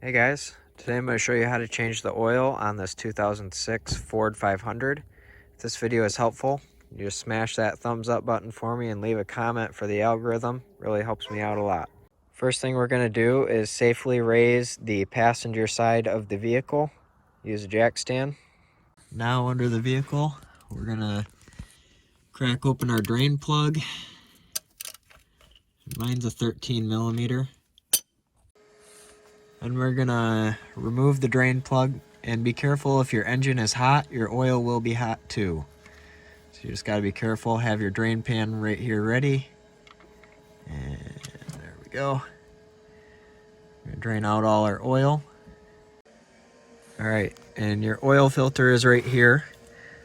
Hey guys, today I'm going to show you how to change the oil on this 2006 Ford 500. If this video is helpful, you just smash that thumbs up button for me and leave a comment for the algorithm. Really helps me out a lot. First thing we're going to do is safely raise the passenger side of the vehicle. Use a jack stand. Now under the vehicle, we're going to crack open our drain plug. Mine's a 13 millimeter. And we're gonna remove the drain plug, and be careful, if your engine is hot, your oil will be hot too. So you just gotta be careful. Have your drain pan right here ready. And there we go. We're gonna drain out all our oil. All right, and your oil filter is right here.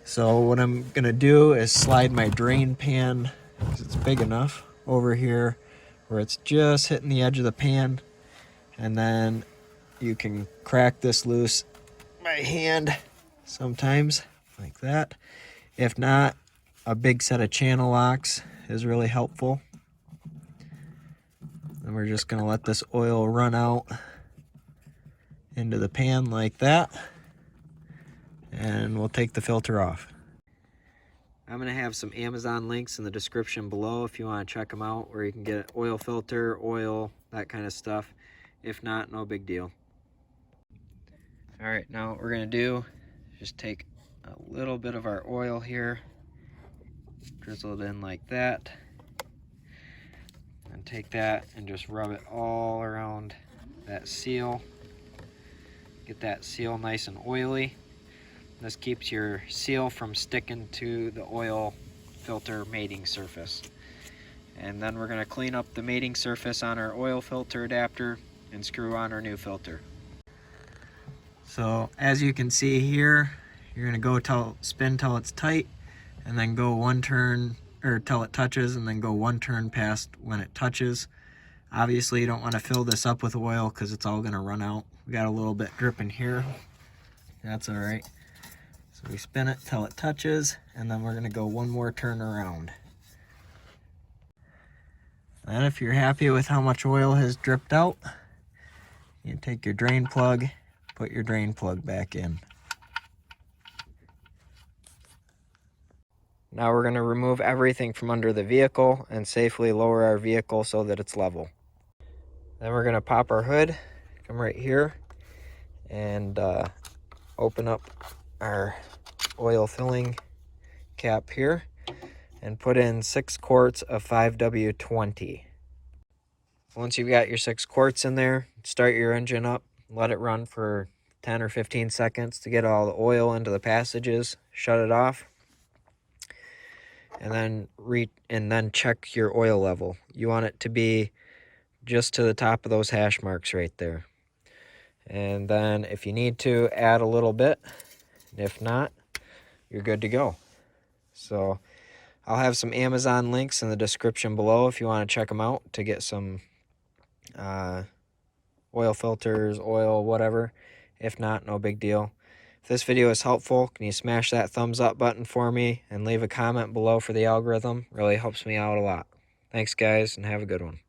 So what I'm gonna do is slide my drain pan, because it's big enough, over here where it's just hitting the edge of the pan. And then you can crack this loose by hand sometimes, like that. If not, a big set of channel locks is really helpful. And we're just gonna let this oil run out into the pan like that. And we'll take the filter off. I'm gonna have some Amazon links in the description below if you wanna check them out, where you can get an oil filter, oil, that kind of stuff. If not, no big deal. All right, now what we're gonna do is just take a little bit of our oil here, drizzle it in like that, and take that and just rub it all around that seal. Get that seal nice and oily. This keeps your seal from sticking to the oil filter mating surface. And then we're gonna clean up the mating surface on our oil filter adapter and screw on our new filter. So as you can see here, you're gonna go spin till it's tight, and then go one turn, or till it touches, and then go one turn past when it touches. Obviously you don't want to fill this up with oil because it's all gonna run out. We got a little bit dripping here. That's all right. So we spin it till it touches, and then we're gonna go one more turn around. And if you're happy with how much oil has dripped out, you take your drain plug, put your drain plug back in. Now we're going to remove everything from under the vehicle and safely lower our vehicle so that it's level. Then we're going to pop our hood, come right here, and open up our oil filling cap here and put in 6 quarts of 5W20. Once you've got your 6 quarts in there, start your engine up, let it run for 10 or 15 seconds to get all the oil into the passages, shut it off, and then check your oil level. You want it to be just to the top of those hash marks right there. And then if you need to, add a little bit. If not, you're good to go. So I'll have some Amazon links in the description below if you want to check them out to get some oil filters, oil, whatever. If not, no big deal. If this video is helpful, can you smash that thumbs up button for me and leave a comment below for the algorithm? Really helps me out a lot. Thanks guys, and have a good one.